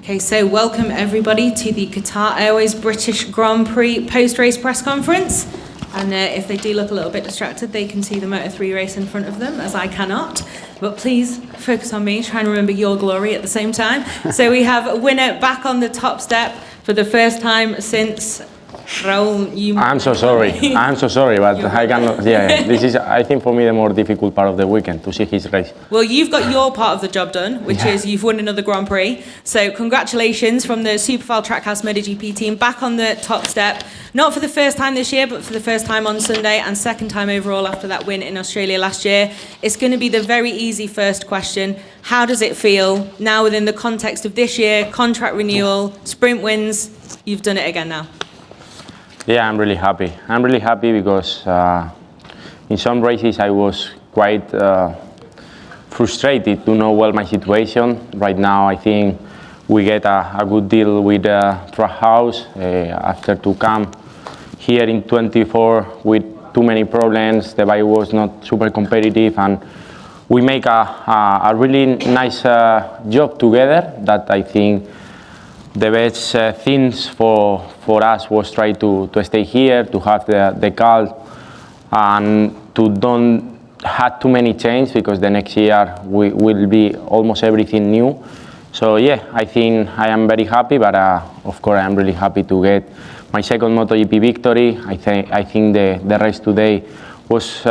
Okay, so welcome everybody to the Qatar Airways British Grand Prix post-race press conference. And if they do look a little bit distracted, they can see the Moto3 race in front of them, as I cannot. But please focus on me, try and remember your glory at the same time. So we have a winner back on the top step for the first time since Raul. I'm so sorry, but I cannot. Yeah, this is, I think, for me, the more difficult part of the weekend, to see his race. Well, you've got your part of the job done, which is you've won another Grand Prix. So congratulations from the Superfile Trackhouse Motogp team, back on the top step. Not for the first time this year, but for the first time on Sunday, and second time overall after that win in Australia last year. It's going to be the very easy first question. How does it feel now within the context of this year, contract renewal, sprint wins? You've done it again now. Yeah, I'm really happy. I'm really happy because in some races I was quite frustrated to know well my situation. Right now I think we get a good deal with Trackhouse after to come here in 24 with too many problems. The bike was not super competitive, and we make a really nice job together that I think the best things for us was try to stay here, to have the car, and to don't have too many changes, because the next year will be almost everything new. So yeah, I think I am very happy, but of course I am really happy to get my second MotoGP victory. I think the race today was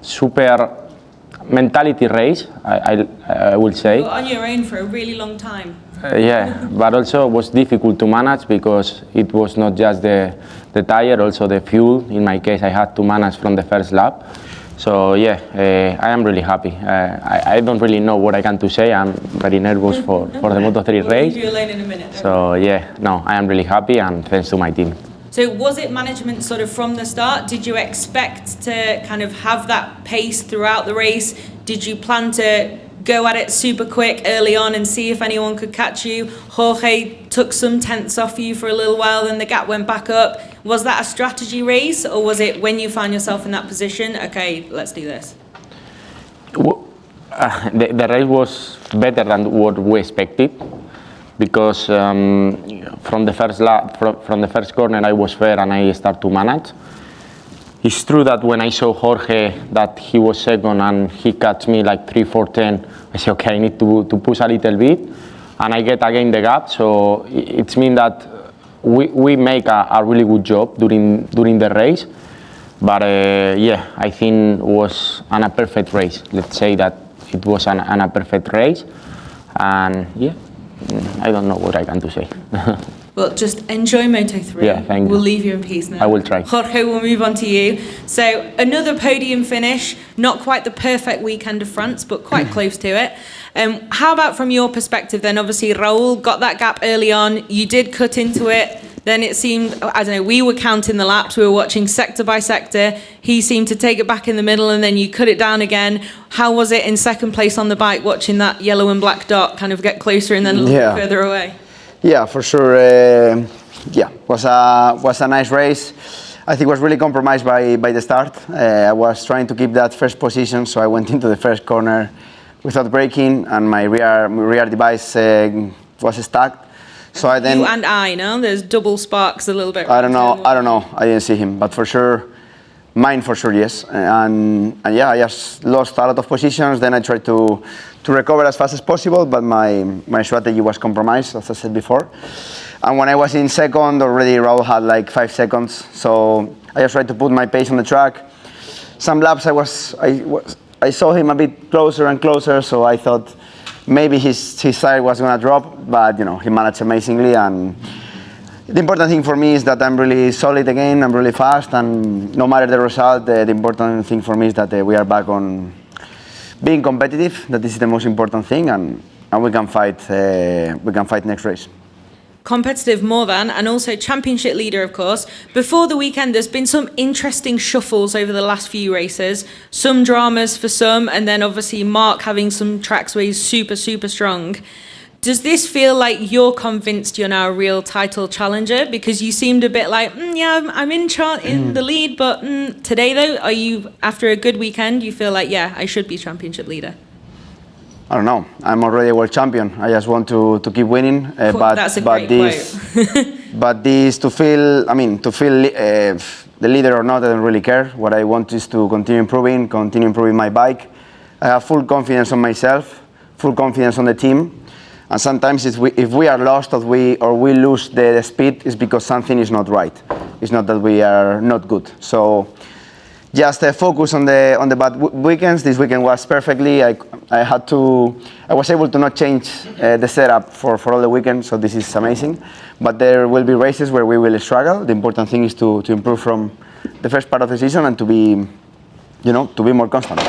super mentality race, I will say. You were on your own for a really long time. Yeah, but also it was difficult to manage because it was not just the tire, also the fuel. In my case, I had to manage from the first lap. So yeah, I am really happy. I don't really know what I can to say. I'm very nervous for the Moto3 race. We'll leave you alone in a minute. So yeah, no, I am really happy, and thanks to my team. So was it management sort of from the start? Did you expect to kind of have that pace throughout the race? Did you plan to go at it super quick early on and see if anyone could catch you? Jorge took some tenths off you for a little while, then the gap went back up. Was that a strategy race, or was it when you find yourself in that position, okay, let's do this? The race was better than what we expected, because from the first lap, from the first corner, I was fair and I started to manage. It's true that when I saw Jorge that he was second and he catch me like 3-4-10, I said, okay, I need to push a little bit, and I get again the gap. So it means that we make a really good job during the race. But yeah, I think it was a perfect race. Let's say that it was a perfect race, and yeah, I don't know what I can to say. Well, just enjoy Moto3. Yeah, thank you. We'll leave you in peace now. I will try. Jorge, we'll move on to you. So another podium finish, not quite the perfect weekend of France, but quite close to it. How about from your perspective then? Obviously, Raul got that gap early on. You did cut into it. Then it seemed, I don't know, we were counting the laps. We were watching sector by sector. He seemed to take it back in the middle, and then you cut it down again. How was it in second place on the bike, watching that yellow and black dot kind of get closer and then a little bit further away? Yeah, for sure. Was a nice race. I think it was really compromised by the start. I was trying to keep that first position, so I went into the first corner without braking, and my rear device was stuck. So I then. You and I, no? There's double sparks a little bit. I don't know. I didn't see him, but for sure, mine for sure, yes. And yeah, I just lost a lot of positions. Then I tried to recover as fast as possible, but my strategy was compromised, as I said before. And when I was in second, already Raul had like 5 seconds. So I just tried to put my pace on the track. Some laps I saw him a bit closer and closer, so I thought maybe his side was going to drop, but you know, he managed amazingly. And the important thing for me is that I'm really solid again, I'm really fast, and no matter the result, the important thing for me is that we are back on being competitive. That this is the most important thing, and we can fight next race. Competitive more than, and also championship leader, of course. Before the weekend, there's been some interesting shuffles over the last few races. Some dramas for some, and then obviously Marc having some tracks where he's super, super strong. Does this feel like you're convinced you're now a real title challenger? Because you seemed a bit like, yeah, I'm in the lead, but today though, are you, after a good weekend, you feel like, yeah, I should be championship leader? I don't know. I'm already a world champion. I just want to keep winning. That's a great quote. But this to feel the leader or not, I don't really care. What I want is to continue improving my bike. I have full confidence on myself, full confidence on the team. And sometimes if we are lost or we lose the speed, it's because something is not right. It's not that we are not good. So just focus on the bad weekends. This weekend was perfectly. I was able to not change the setup for all the weekend, so this is amazing. But there will be races where we will struggle. The important thing is to improve from the first part of the season and to be more constant.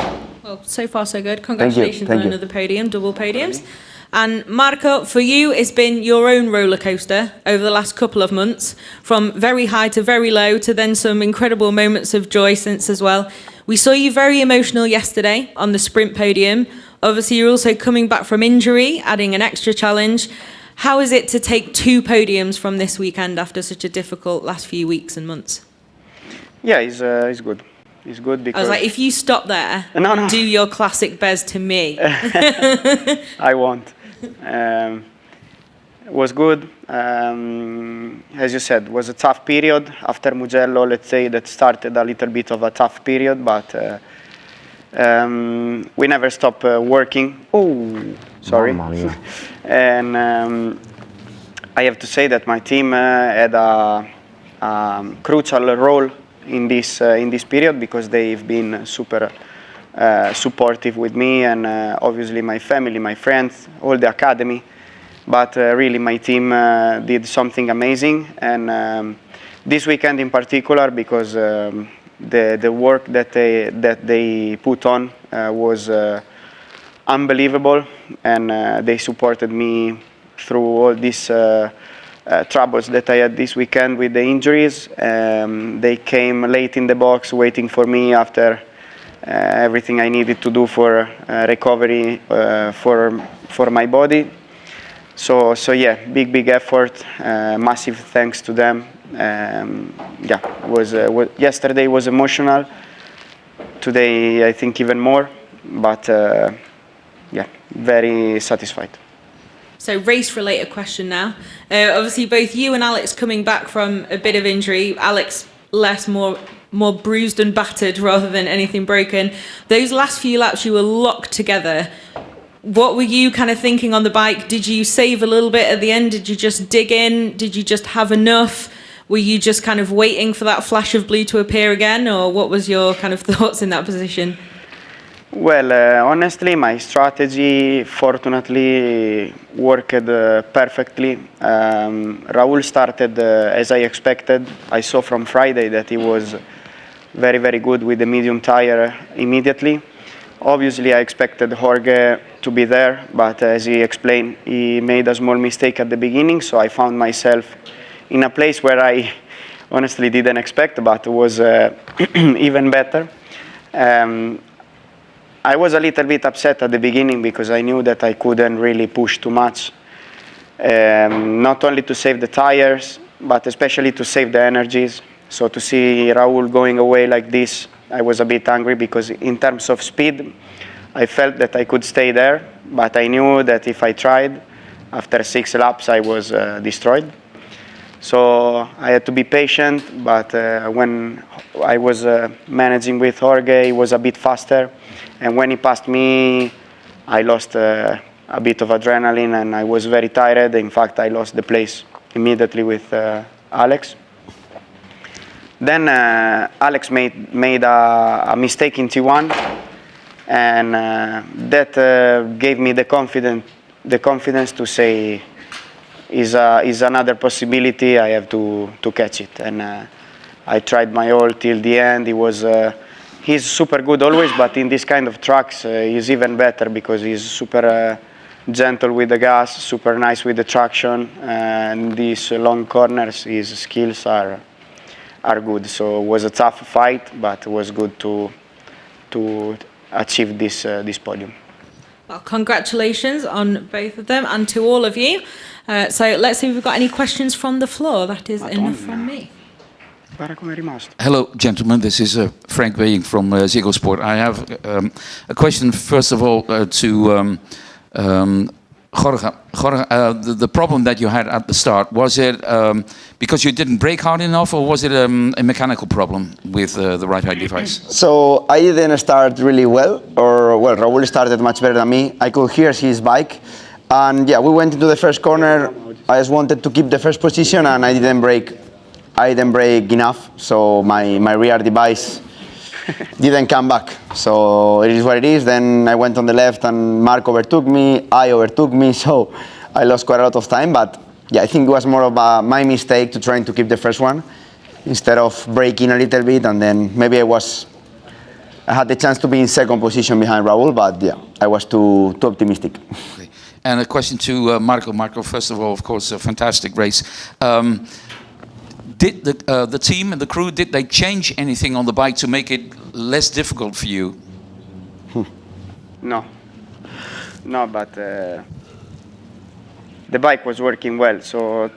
Well, so far so good. Congratulations on another podium, double podiums. And Marco, for you, it's been your own roller coaster over the last couple of months, from very high to very low, to then some incredible moments of joy since as well. We saw you very emotional yesterday on the sprint podium. Obviously, you're also coming back from injury, adding an extra challenge. How is it to take 2 podiums from this weekend after such a difficult last few weeks and months? Yeah, it's good. It's good because... I was like, if you stop there, No. do your classic Bez to me. I won't. It was good. As you said, it was a tough period. After Mugello, let's say, that started a little bit of a tough period, but we never stopped working. Oh, sorry. And I have to say that my team had a crucial role in this period because they've been super supportive with me and obviously my family, my friends, all the academy. But really my team did something amazing, and this weekend in particular, because the work that they put on was unbelievable, and they supported me through all these troubles that I had this weekend with the injuries. They came late in the box waiting for me after everything I needed to do for recovery for my body. So yeah, big effort, massive thanks to them. Yesterday was emotional. Today I think even more, but yeah, very satisfied. So race-related question now. Obviously, both you and Alex coming back from a bit of injury. Alex more bruised and battered rather than anything broken. Those last few laps, you were locked together. What were you kind of thinking on the bike? Did you save a little bit at the end? Did you just dig in? Did you just have enough? Were you just kind of waiting for that flash of blue to appear again? Or what was your kind of thoughts in that position? Well, honestly, my strategy fortunately worked perfectly. Raul started as I expected. I saw from Friday that he was very good with the medium tire immediately. Obviously, I expected Jorge to be there, but as he explained, he made a small mistake at the beginning, so I found myself in a place where I honestly didn't expect, but was even better. I was a little bit upset at the beginning because I knew that I couldn't really push too much, not only to save the tires, but especially to save the energies. So to see Raul going away like this, I was a bit angry because in terms of speed, I felt that I could stay there, but I knew that if I tried, after 6 laps, I was destroyed. So I had to be patient, but when I was managing with Jorge, he was a bit faster. And when he passed me, I lost a bit of adrenaline and I was very tired. In fact, I lost the place immediately with Alex. Then Alex made a mistake in T1, and that gave me the confidence to say, is another possibility, I have to catch it. And I tried my all till the end. He's super good always, but in this kind of tracks, he's even better because he's super gentle with the gas, super nice with the traction, and these long corners, his skills are good. So it was a tough fight, but it was good to achieve this podium. Well, congratulations on both of them and to all of you. So let's see if we've got any questions from the floor. That is enough from me. Hello, gentlemen. This is Frank Weying from Ziggo Sport. I have a question, first of all, to Jorge, the problem that you had at the start, was it because you didn't brake hard enough, or was it a mechanical problem with the right-hand device? So I didn't start really well, Raul started much better than me. I could hear his bike, and yeah, we went into the first corner. I just wanted to keep the first position, and I didn't brake enough, so my rear device didn't come back. So it is what it is. Then I went on the left and Marc overtook me, I overtook me, so I lost quite a lot of time. But yeah, I think it was more of my mistake to trying to keep the first one instead of braking a little bit, and then maybe I had the chance to be in second position behind Raul, but yeah, I was too optimistic. Okay. And a question to Marco. Marco, first of all, of course, a fantastic race. Did the team and the crew, did they change anything on the bike to make it less difficult for you? No, but the bike was working well, so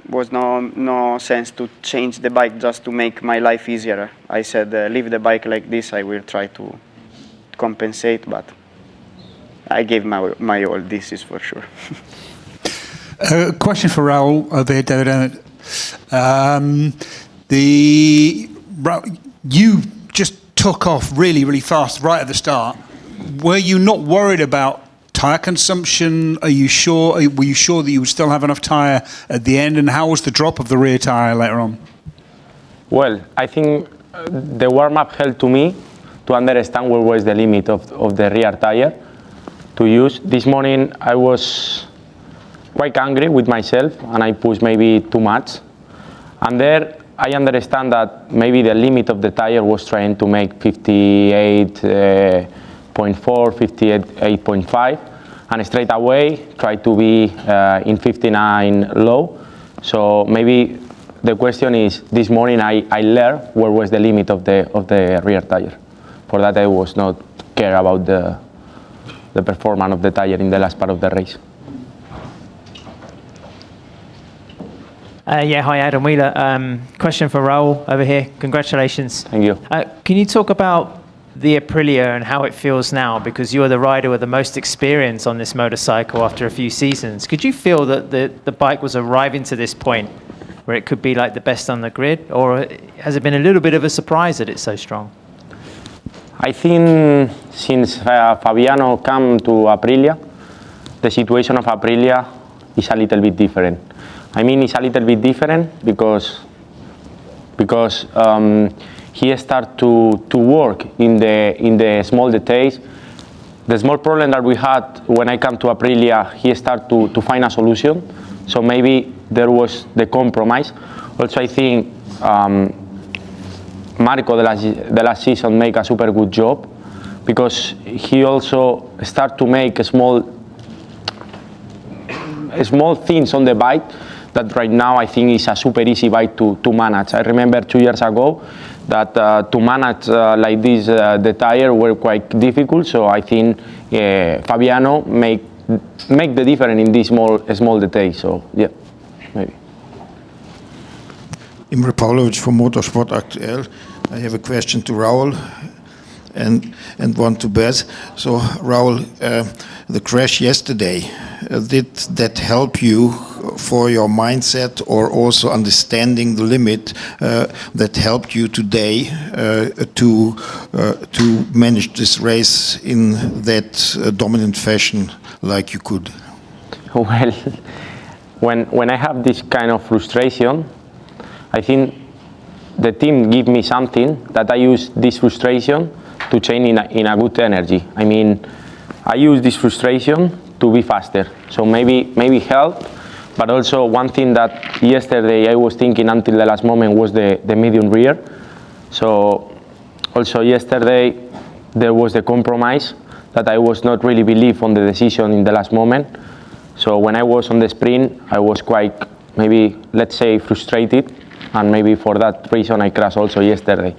was no sense to change the bike just to make my life easier. I said, leave the bike like this, I will try to compensate, but I gave my all, this is for sure. Question for Raul over here, David. You just took off really fast right at the start. Were you not worried about tyre consumption? Were you sure that you would still have enough tyre at the end? And how was the drop of the rear tyre later on? Well, I think the warm-up helped to me to understand where was the limit of the rear tire to use. This morning I was quite angry with myself and I pushed maybe too much. And there I understand that maybe the limit of the tire was trying to make 58.4, 58.5, and straight away try to be in 59 low. So maybe the question is, this morning I learned where was the limit of the rear tire. For that I was not care about the performance of the tire in the last part of the race. Hi, Adam Wheeler. Question for Raul over here. Congratulations. Thank you. Can you talk about the Aprilia and how it feels now? Because you are the rider with the most experience on this motorcycle after a few seasons. Could you feel that the bike was arriving to this point where it could be like the best on the grid? Or has it been a little bit of a surprise that it's so strong? I think since Fabiano came to Aprilia, the situation of Aprilia is a little bit different. I mean, it's a little bit different because he started to work in the small details. The small problem that we had when I came to Aprilia, he started to find a solution. So maybe there was the compromise. Also, I think Marco the last season make a super good job because he also start to make small things on the bike that right now I think is a super easy bike to manage. I remember 2 years ago that to manage like this, the tire were quite difficult. So I think Fabiano make the difference in these small details. So yeah, maybe. Imre Pavlovic from Motorsport Aktuell. I have a question to Raul and one to Bez. So Raul, the crash yesterday, did that help you for your mindset or also understanding the limit that helped you today to manage this race in that dominant fashion like you could? Well, when I have this kind of frustration, I think the team give me something that I use this frustration to change in a good energy. I mean, I use this frustration to be faster. So maybe help, but also one thing that yesterday I was thinking until the last moment was the medium rear. So also yesterday there was the compromise that I was not really believe on the decision in the last moment. So when I was on the sprint, I was quite maybe, let's say, frustrated, and maybe for that reason I crashed also yesterday.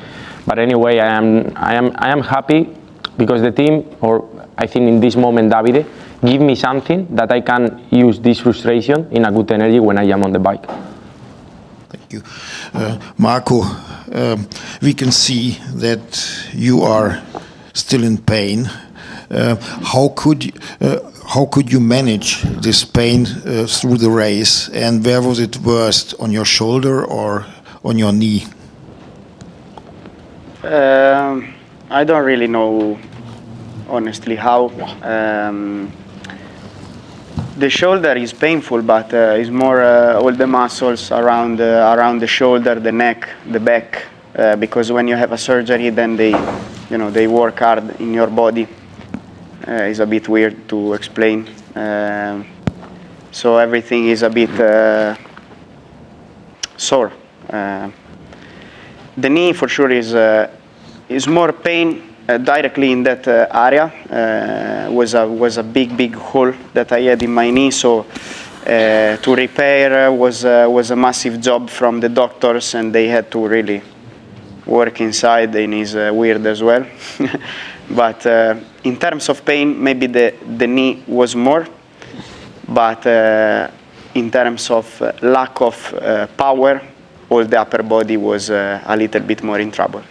But anyway, I am happy because the team, or I think in this moment Davide, give me something that I can use this frustration in a good energy when I am on the bike. Thank you. Marco, we can see that you are still in pain. how could you manage this pain through the race, and where was it worst, on your shoulder or on your knee? I don't really know, honestly, how. The shoulder is painful, but it's more all the muscles around the shoulder, the neck, the back. Because when you have a surgery, then they work hard in your body. It's a bit weird to explain. So everything is a bit sore. The knee, for sure, is more pain directly in that area. Was a big hole that I had in my knee. So to repair was a massive job from the doctors, and they had to really work inside. The knee is weird as well. But in terms of pain, maybe the knee was more. But in terms of lack of power, all the upper body was a little bit more in trouble.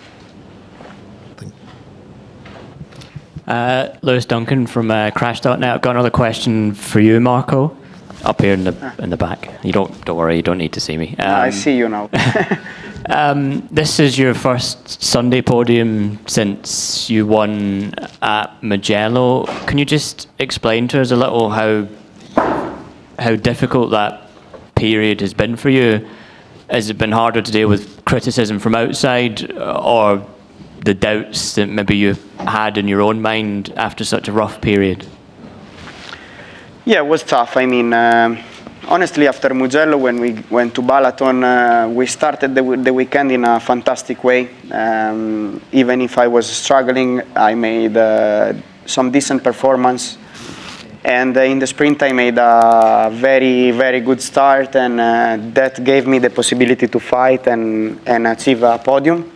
Lewis Duncan from Crash.net. I've got another question for you, Marco. Up here in the back. Don't worry. You don't need to see me. I see you now. This is your first Sunday podium since you won at Mugello. Can you just explain to us a little how difficult that period has been for you? Has it been harder to deal with criticism from outside, or the doubts that maybe you had in your own mind after such a rough period? Yeah, it was tough. I mean, honestly, after Mugello, when we went to Balaton, we started the weekend in a fantastic way. Even if I was struggling, I made some decent performance. And in the sprint, I made a very good start, and that gave me the possibility to fight and achieve a podium.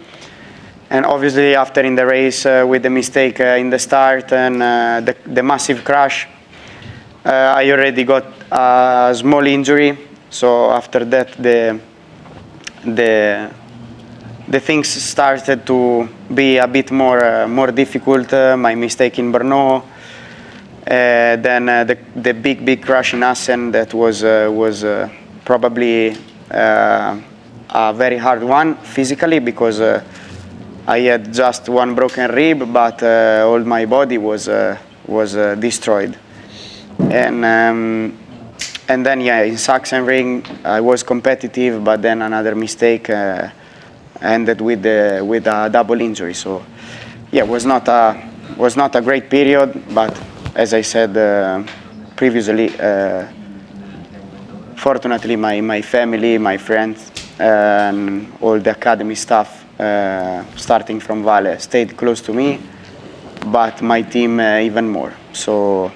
And obviously, after in the race, with the mistake in the start and the massive crash, I already got a small injury. So after that, the things started to be a bit more difficult. My mistake in Brno, then the big crash in Assen, that was probably a very hard one physically, because I had just one broken rib, but all my body was destroyed. And then, yeah, in Sachsenring, I was competitive, but then another mistake ended with a double injury. So, yeah, it was not a great period, but as I said previously, fortunately, my family, my friends, and all the academy staff, starting from Vale, stayed close to me, but my team even more. So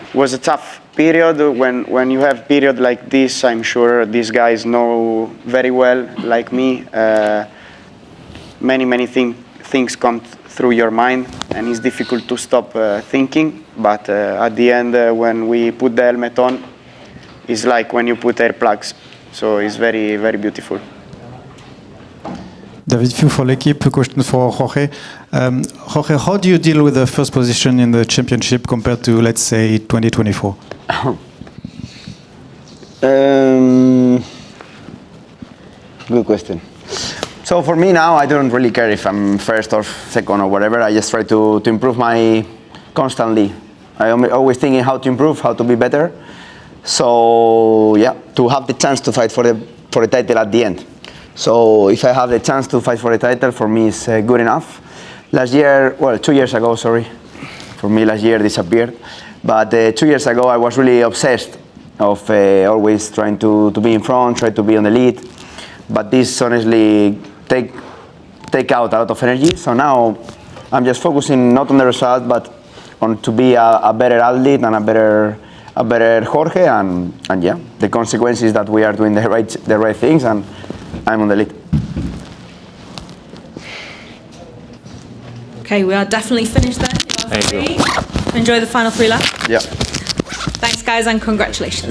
it was a tough period. When you have period like this, I'm sure these guys know very well, like me, many things come through your mind, and it's difficult to stop thinking. But at the end, when we put the helmet on, it's like when you put air plugs. So it's very beautiful. David Few for l'équipe. Question for Jorge. Jorge, how do you deal with the first position in the championship compared to, let's say, 2024? Good question. So for me now, I don't really care if I'm first or second or whatever. I just try to improve constantly. I'm always thinking how to improve, how to be better. So yeah, to have the chance to fight for the title at the end. So if I have the chance to fight for the title, for me it's good enough. 2 years ago, sorry. For me last year disappeared. But 2 years ago I was really obsessed of always trying to be in front, try to be on the lead. But this honestly take out a lot of energy. So now I'm just focusing not on the result, but on to be a better athlete and a better Jorge, and yeah, the consequence is that we are doing the right things, and I'm on the lead. Okay, we are definitely finished then. Enjoy the final 3 laps. Yeah. Thanks, guys, and congratulations.